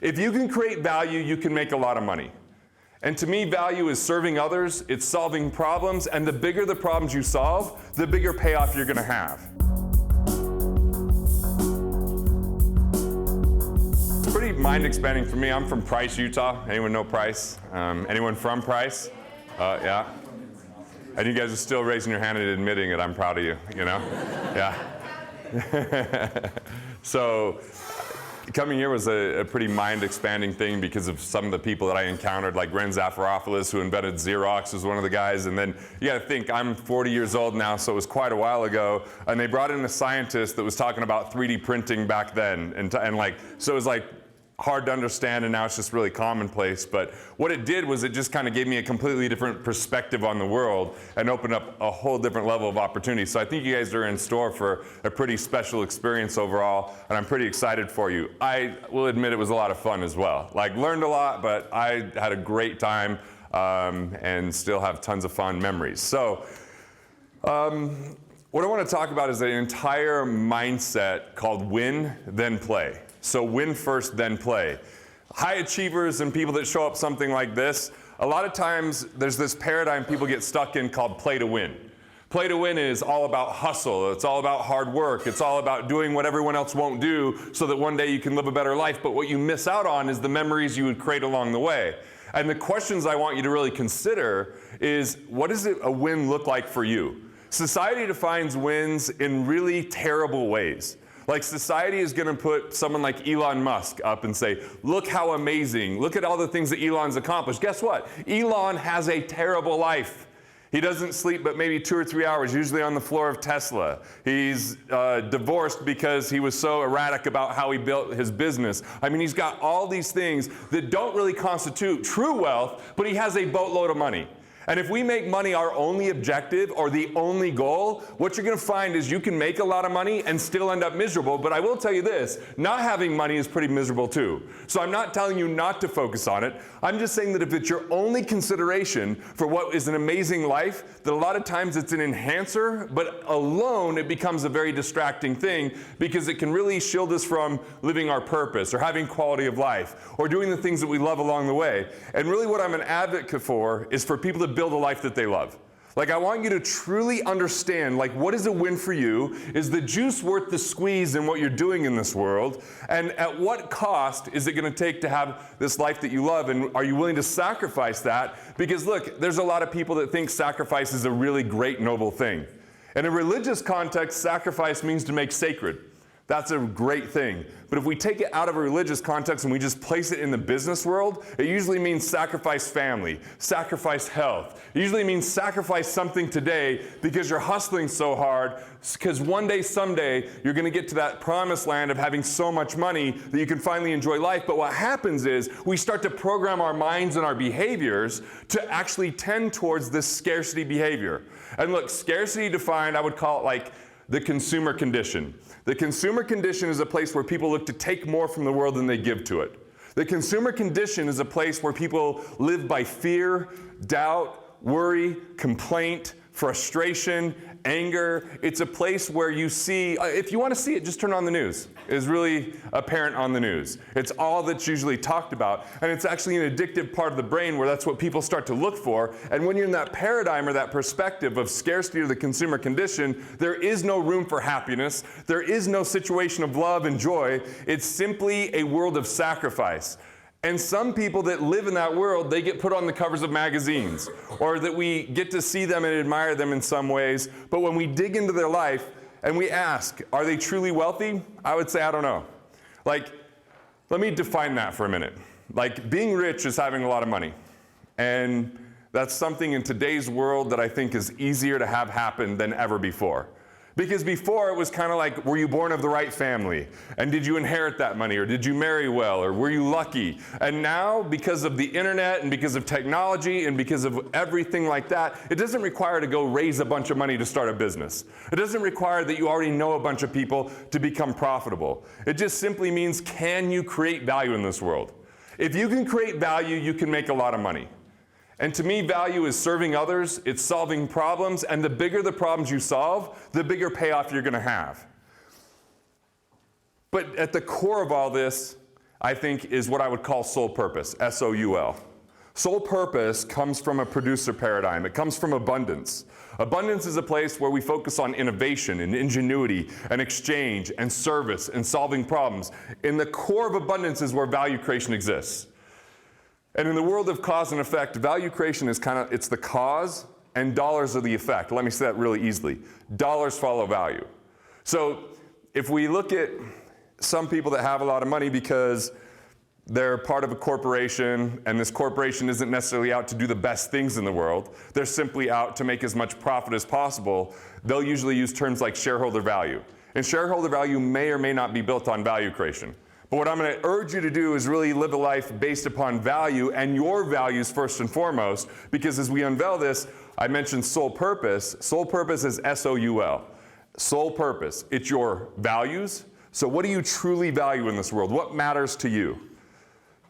If you can create value, you can make a lot of money. And to me, value is serving others, it's solving problems, and the bigger the problems you solve, the bigger payoff you're going to have. It's pretty mind-expanding for me. I'm from Price, Utah. Anyone know Price? Anyone from Price? Yeah. And you guys are still raising your hand and admitting it. I'm proud of you, you know? Yeah. So coming here was a pretty mind-expanding thing because of some of the people that I encountered, like Ren Zafiropoulos, who invented Xerox, was one of the guys. And then you gotta think, I'm 40 years old now, so it was quite a while ago. And they brought in a scientist that was talking about 3D printing back then. And like, so it was like hard to understand, and now it's just really commonplace. But what it did was it just kind of gave me a completely different perspective on the world and opened up a whole different level of opportunity. So I think you guys are in store for a pretty special experience overall, and I'm pretty excited for you. I will admit it was a lot of fun as well. Like, learned a lot, but I had a great time and still have tons of fun memories. So what I want to talk about is an entire mindset called win, then play. So win first, then play. High achievers and people that show up something like this, a lot of times there's this paradigm people get stuck in called play to win. Play to win is all about hustle. It's all about hard work. It's all about doing what everyone else won't do so that one day you can live a better life. But what you miss out on is the memories you would create along the way. And the questions I want you to really consider is, what does a win look like for you? Society defines wins in really terrible ways. Like, society is going to put someone like Elon Musk up and say, look how amazing, look at all the things that Elon's accomplished. Guess what? Elon has a terrible life. He doesn't sleep but maybe 2 or 3 hours, usually on the floor of Tesla. He's divorced because he was so erratic about how he built his business. I mean, he's got all these things that don't really constitute true wealth, but he has a boatload of money. And if we make money our only objective or the only goal, what you're going to find is you can make a lot of money and still end up miserable. But I will tell you this, not having money is pretty miserable too. So I'm not telling you not to focus on it. I'm just saying that if it's your only consideration for what is an amazing life, that a lot of times it's an enhancer, but alone it becomes a very distracting thing because it can really shield us from living our purpose or having quality of life or doing the things that we love along the way. And really what I'm an advocate for is for people to build a life that they love. Like, I want you to truly understand, like, what is a win for you? Is the juice worth the squeeze in what you're doing in this world? And at what cost is it going to take to have this life that you love? And are you willing to sacrifice that? Because look, there's a lot of people that think sacrifice is a really great, noble thing. In a religious context, sacrifice means to make sacred. That's a great thing. But if we take it out of a religious context and we just place it in the business world, it usually means sacrifice family, sacrifice health. It usually means sacrifice something today because you're hustling so hard, because one day, someday, you're going to get to that promised land of having so much money that you can finally enjoy life. But what happens is we start to program our minds and our behaviors to actually tend towards this scarcity behavior. And look, scarcity defined, I would call it like the consumer condition. The consumer condition is a place where people look to take more from the world than they give to it. The consumer condition is a place where people live by fear, doubt, worry, complaint, frustration, anger. It's a place where you see, if you want to see it, just turn on the news. It's really apparent on the news. It's all that's usually talked about, and it's actually an addictive part of the brain where that's what people start to look for. And when you're in that paradigm or that perspective of scarcity or the consumer condition, there is no room for happiness. There is no situation of love and joy. It's simply a world of sacrifice. And some people that live in that world, they get put on the covers of magazines, or that we get to see them and admire them in some ways. But when we dig into their life and we ask, are they truly wealthy? I would say, I don't know. Like, let me define that for a minute. Like, being rich is having a lot of money. And that's something in today's world that I think is easier to have happen than ever before. Because before it was kind of like, were you born of the right family? And did you inherit that money? Or did you marry well? Or were you lucky? And now, because of the internet and because of technology and because of everything like that, it doesn't require to go raise a bunch of money to start a business. It doesn't require that you already know a bunch of people to become profitable. It just simply means, can you create value in this world? If you can create value, you can make a lot of money. And to me, value is serving others, it's solving problems, and the bigger the problems you solve, the bigger payoff you're going to have. But at the core of all this, I think, is what I would call soul purpose, S-O-U-L. Soul purpose comes from a producer paradigm. It comes from abundance. Abundance is a place where we focus on innovation and ingenuity and exchange and service and solving problems. In the core of abundance is where value creation exists. And in the world of cause and effect, value creation is it's the cause and dollars are the effect. Let me say that really easily. Dollars follow value. So if we look at some people that have a lot of money because they're part of a corporation, and this corporation isn't necessarily out to do the best things in the world. They're simply out to make as much profit as possible. They'll usually use terms like shareholder value. And shareholder value may or may not be built on value creation. But what I'm going to urge you to do is really live a life based upon value and your values first and foremost, because as we unveil this, I mentioned soul purpose. Soul purpose is S-O-U-L. Soul purpose. It's your values. So what do you truly value in this world? What matters to you?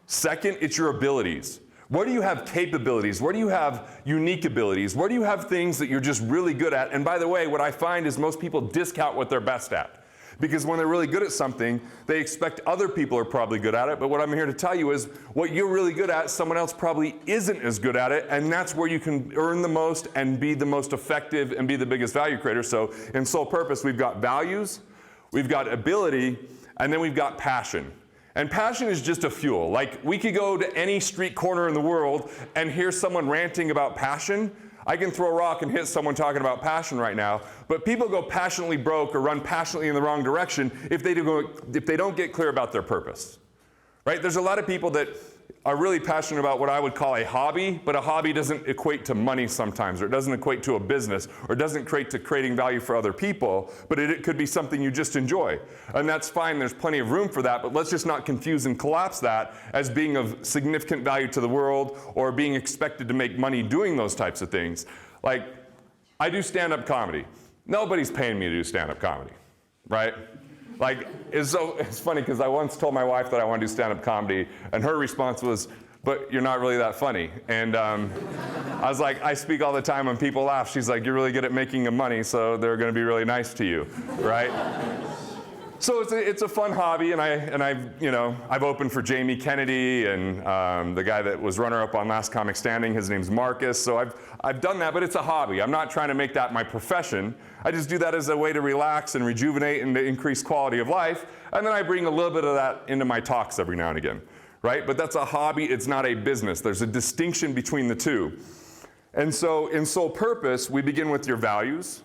Second, it's your abilities. Where do you have capabilities? Where do you have unique abilities? Where do you have things that you're just really good at? And by the way, what I find is most people discount what they're best at. Because when they're really good at something, they expect other people are probably good at it. But what I'm here to tell you is what you're really good at, someone else probably isn't as good at it. And that's where you can earn the most and be the most effective and be the biggest value creator. So in soul purpose, we've got values, we've got ability, and then we've got passion. And passion is just a fuel. Like, we could go to any street corner in the world and hear someone ranting about passion. I can throw a rock and hit someone talking about passion right now, but people go passionately broke or run passionately in the wrong direction if they don't get clear about their purpose. Right? There's a lot of people that are really passionate about what I would call a hobby, but a hobby doesn't equate to money sometimes, or it doesn't equate to a business, or it doesn't equate to creating value for other people, but it could be something you just enjoy. And that's fine, there's plenty of room for that, but let's just not confuse and collapse that as being of significant value to the world, or being expected to make money doing those types of things. Like, I do stand-up comedy. Nobody's paying me to do stand-up comedy, right? Like, it's funny because I once told my wife that I want to do stand-up comedy, and her response was, "But you're not really that funny." And I was like, "I speak all the time when people laugh." She's like, "You're really good at making them money, so they're going to be really nice to you," right? So it's a fun hobby, and I've opened for Jamie Kennedy and the guy that was runner-up on Last Comic Standing. His name's Marcus. So I've done that, but it's a hobby. I'm not trying to make that my profession. I just do that as a way to relax and rejuvenate and to increase quality of life. And then I bring a little bit of that into my talks every now and again, right? But that's a hobby. It's not a business. There's a distinction between the two. And so in soul purpose, we begin with your values.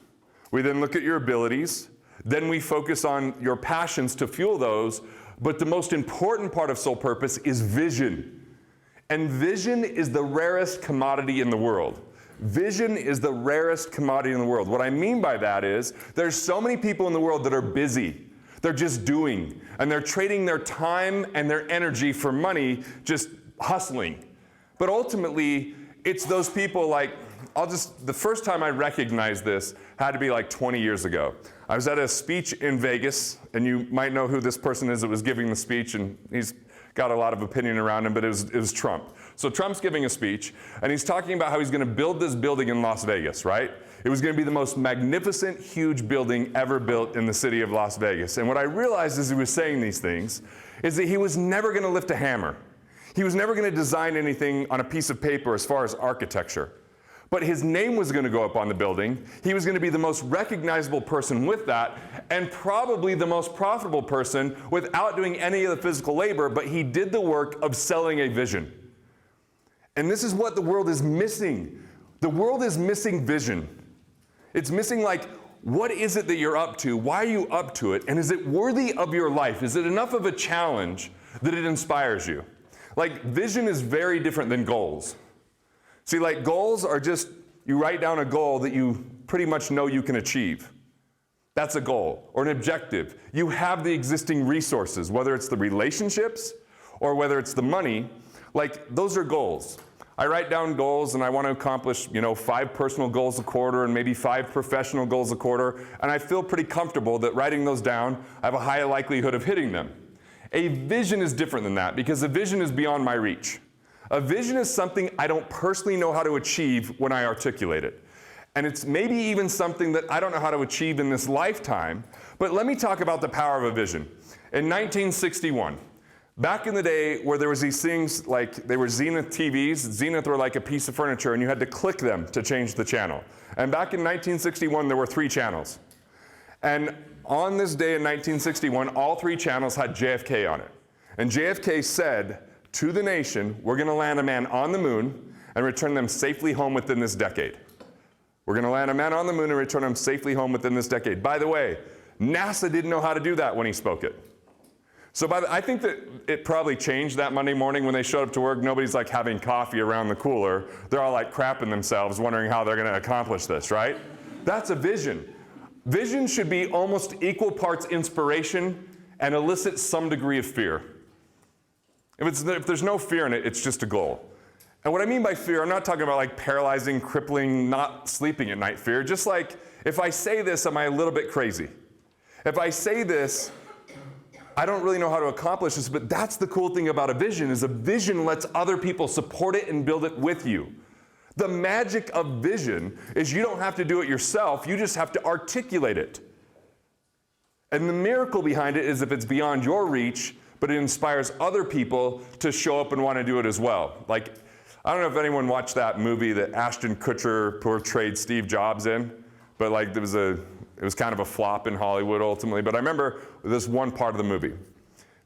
We then look at your abilities. Then we focus on your passions to fuel those. But the most important part of soul purpose is vision. And vision is the rarest commodity in the world. Vision is the rarest commodity in the world. What I mean by that is there's so many people in the world that are busy. They're just doing. And they're trading their time and their energy for money, just hustling. But ultimately, it's those people like, the first time I recognized this had to be like 20 years ago. I was at a speech in Vegas, and you might know who this person is that was giving the speech, and he's got a lot of opinion around him, but it was Trump. So Trump's giving a speech, and he's talking about how he's going to build this building in Las Vegas, right? It was going to be the most magnificent, huge building ever built in the city of Las Vegas. And what I realized as he was saying these things is that he was never going to lift a hammer. He was never going to design anything on a piece of paper as far as architecture. But his name was going to go up on the building. He was going to be the most recognizable person with that, and probably the most profitable person without doing any of the physical labor, but he did the work of selling a vision. And this is what the world is missing. The world is missing vision. It's missing, like, what is it that you're up to? Why are you up to it? And is it worthy of your life? Is it enough of a challenge that it inspires you? Like, vision is very different than goals. See, like, goals are just, you write down a goal that you pretty much know you can achieve. That's a goal, or an objective. You have the existing resources, whether it's the relationships or whether it's the money. Like, those are goals. I write down goals, and I want to accomplish, 5 personal goals a quarter and maybe 5 professional goals a quarter, and I feel pretty comfortable that writing those down, I have a high likelihood of hitting them. A vision is different than that, because a vision is beyond my reach. A vision is something I don't personally know how to achieve when I articulate it. And it's maybe even something that I don't know how to achieve in this lifetime, but let me talk about the power of a vision. In 1961, Back in the day where there was these things like, they were Zenith TVs. Zenith were like a piece of furniture, and you had to click them to change the channel. And back in 1961, there were 3 channels. And on this day in 1961, all 3 channels had JFK on it. And JFK said to the nation, we're going to land a man on the moon and return them safely home within this decade. We're going to land a man on the moon and return them safely home within this decade. By the way, NASA didn't know how to do that when he spoke it. So I think that it probably changed that Monday morning when they showed up to work. Nobody's like having coffee around the cooler. They're all like crapping themselves, wondering how they're going to accomplish this, right? That's a vision. Vision should be almost equal parts inspiration and elicit some degree of fear. If there's no fear in it, it's just a goal. And what I mean by fear, I'm not talking about like paralyzing, crippling, not sleeping at night fear. Just like, if I say this, am I a little bit crazy? If I say this, I don't really know how to accomplish this, but that's the cool thing about a vision, is a vision lets other people support it and build it with you. The magic of vision is you don't have to do it yourself, you just have to articulate it. And the miracle behind it is if it's beyond your reach, but it inspires other people to show up and want to do it as well. Like, I don't know if anyone watched that movie that Ashton Kutcher portrayed Steve Jobs in, but like it was kind of a flop in Hollywood ultimately. But I remember this one part of the movie,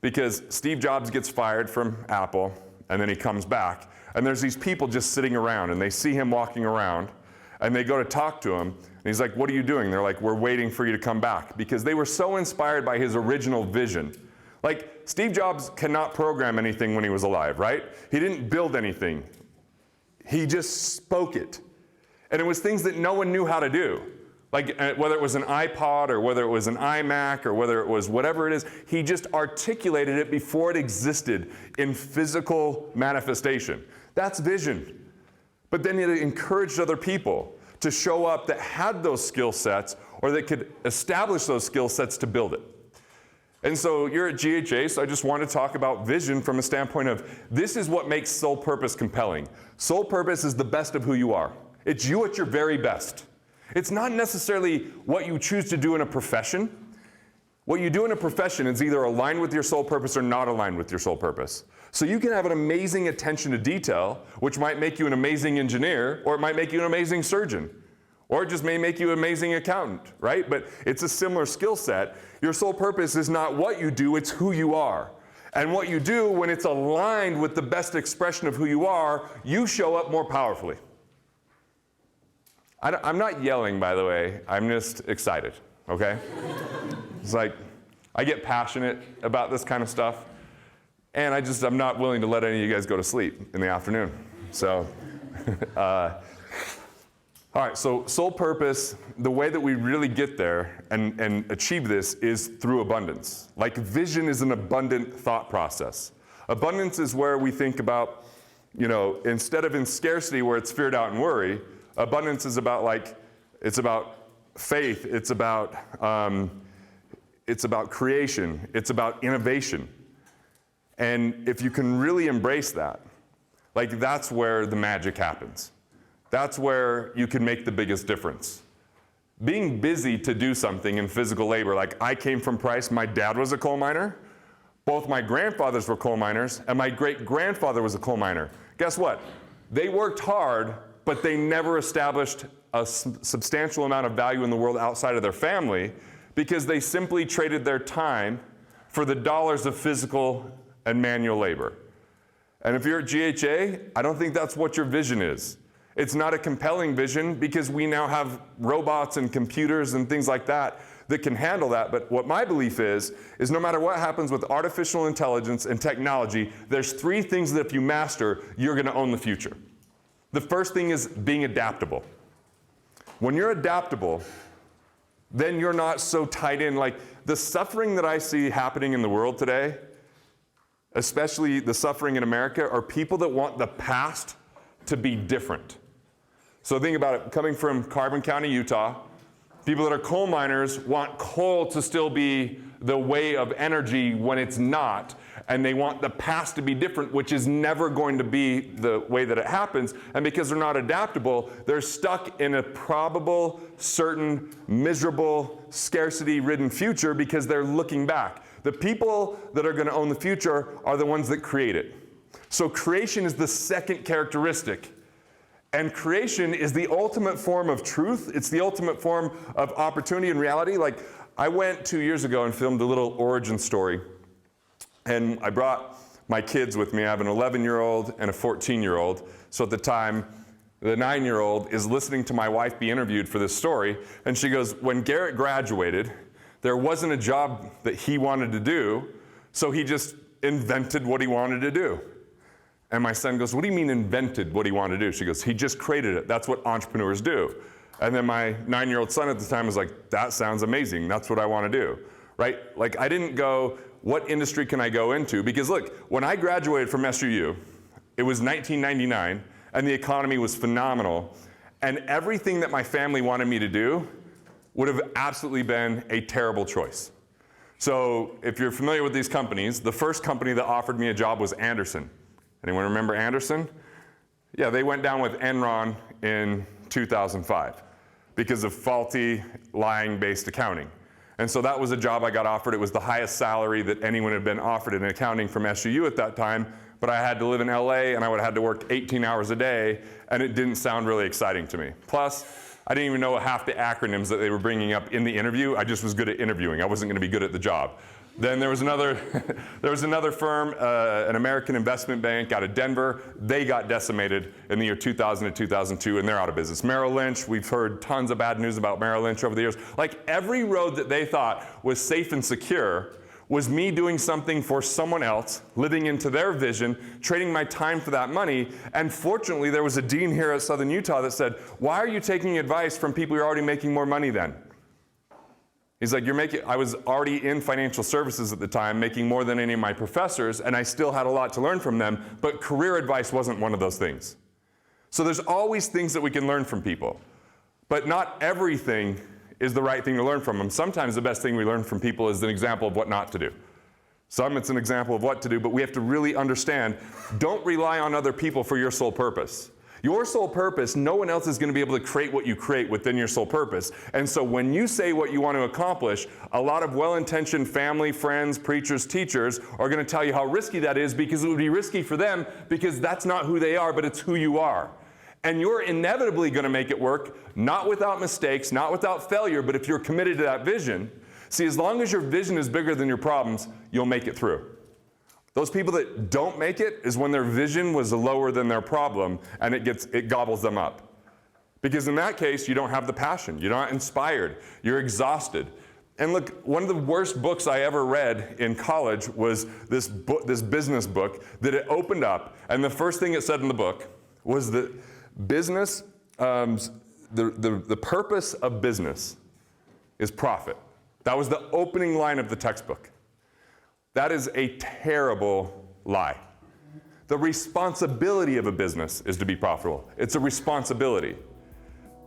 because Steve Jobs gets fired from Apple, and then he comes back, and there's these people just sitting around, and they see him walking around, and they go to talk to him, and he's like, what are you doing? They're like, we're waiting for you to come back, because they were so inspired by his original vision. Like, Steve Jobs cannot program anything when he was alive, right? He didn't build anything. He just spoke it. And it was things that no one knew how to do. Like whether it was an iPod or whether it was an iMac or whether it was whatever it is, he just articulated it before it existed in physical manifestation. That's vision. But then it encouraged other people to show up that had those skill sets or that could establish those skill sets to build it. And so you're at GHA, so I just want to talk about vision from a standpoint of this is what makes soul purpose compelling. Soul purpose is the best of who you are. It's you at your very best. It's not necessarily what you choose to do in a profession. What you do in a profession is either aligned with your soul purpose or not aligned with your soul purpose. So you can have an amazing attention to detail, which might make you an amazing engineer, or it might make you an amazing surgeon. Or it just may make you an amazing accountant, right? But it's a similar skill set. Your soul purpose is not what you do, it's who you are. And what you do, when it's aligned with the best expression of who you are, you show up more powerfully. I'm not yelling, by the way. I'm just excited, okay? It's like, I get passionate about this kind of stuff, and I'm not willing to let any of you guys go to sleep in the afternoon. So, all right, so soul purpose, the way that we really get there and achieve this is through abundance. Like vision is an abundant thought process. Abundance is where we think about, instead of in scarcity where it's feared out and worry, abundance is about it's about faith, it's about creation, it's about innovation. And if you can really embrace that, that's where the magic happens. That's where you can make the biggest difference. Being busy to do something in physical labor, like I came from Price, my dad was a coal miner, both my grandfathers were coal miners, and my great-grandfather was a coal miner. Guess what? They worked hard, but they never established a substantial amount of value in the world outside of their family because they simply traded their time for the dollars of physical and manual labor. And if you're at GHA, I don't think that's what your vision is. It's not a compelling vision because we now have robots and computers and things like that that can handle that. But what my belief is no matter what happens with artificial intelligence and technology, there's 3 things that if you master, you're going to own the future. The first thing is being adaptable. When you're adaptable, then you're not so tied in. Like the suffering that I see happening in the world today, especially the suffering in America, are people that want the past to be different. So think about it, coming from Carbon County, Utah, people that are coal miners want coal to still be the way of energy when it's not, and they want the past to be different, which is never going to be the way that it happens. And because they're not adaptable, they're stuck in a probable, certain, miserable, scarcity-ridden future because they're looking back. The people that are going to own the future are the ones that create it. So creation is the second characteristic. And creation is the ultimate form of truth. It's the ultimate form of opportunity and reality. Like, I went 2 years ago and filmed a little origin story. And I brought my kids with me. I have an 11-year-old and a 14-year-old. So at the time, the 9-year-old is listening to my wife be interviewed for this story. And she goes, when Garrett graduated, there wasn't a job that he wanted to do, so he just invented what he wanted to do. And my son goes, what do you mean invented what he wanted to do? She goes, he just created it. That's what entrepreneurs do. And then my 9-year-old son at the time was like, that sounds amazing. That's what I want to do, right? Like, I didn't go, what industry can I go into? Because look, when I graduated from SUU, it was 1999, and the economy was phenomenal. And everything that my family wanted me to do would have absolutely been a terrible choice. So if you're familiar with these companies, the first company that offered me a job was Anderson. Anyone remember Anderson? Yeah, they went down with Enron in 2005 because of faulty, lying-based accounting. And so that was a job I got offered. It was the highest salary that anyone had been offered in accounting from SUU at that time, but I had to live in LA and I would have had to work 18 hours a day, and it didn't sound really exciting to me. Plus, I didn't even know half the acronyms that they were bringing up in the interview. I just was good at interviewing. I wasn't going to be good at the job. Then there was another firm, an American investment bank out of Denver. They got decimated in the year 2000 to 2002, and they're out of business. Merrill Lynch, we've heard tons of bad news about Merrill Lynch over the years. Like, every road that they thought was safe and secure was me doing something for someone else, living into their vision, trading my time for that money. And fortunately, there was a dean here at Southern Utah that said, why are you taking advice from people who are already making more money than? He's like, I was already in financial services at the time, making more than any of my professors, and I still had a lot to learn from them, but career advice wasn't one of those things. So there's always things that we can learn from people, but not everything is the right thing to learn from them. Sometimes the best thing we learn from people is an example of what not to do. Some it's an example of what to do, but we have to really understand, don't rely on other people for your sole purpose. Your sole purpose, no one else is going to be able to create what you create within your sole purpose. And so when you say what you want to accomplish, a lot of well-intentioned family, friends, preachers, teachers are going to tell you how risky that is, because it would be risky for them because that's not who they are, but it's who you are. And you're inevitably going to make it work, not without mistakes, not without failure, but if you're committed to that vision. See, as long as your vision is bigger than your problems, you'll make it through. Those people that don't make it is when their vision was lower than their problem, and it gobbles them up. Because in that case, you don't have the passion. You're not inspired. You're exhausted. And look, one of the worst books I ever read in college was this business book that it opened up, and the first thing it said in the book was that business, the purpose of business is profit. That was the opening line of the textbook. That is a terrible lie. The responsibility of a business is to be profitable. It's a responsibility.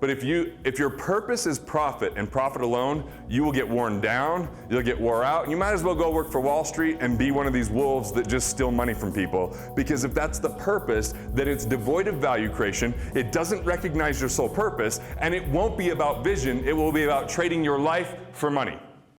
But if your purpose is profit and profit alone, you will get worn down, you'll get wore out, and you might as well go work for Wall Street and be one of these wolves that just steal money from people. Because if that's the purpose, then it's devoid of value creation, it doesn't recognize your sole purpose, and it won't be about vision, it will be about trading your life for money.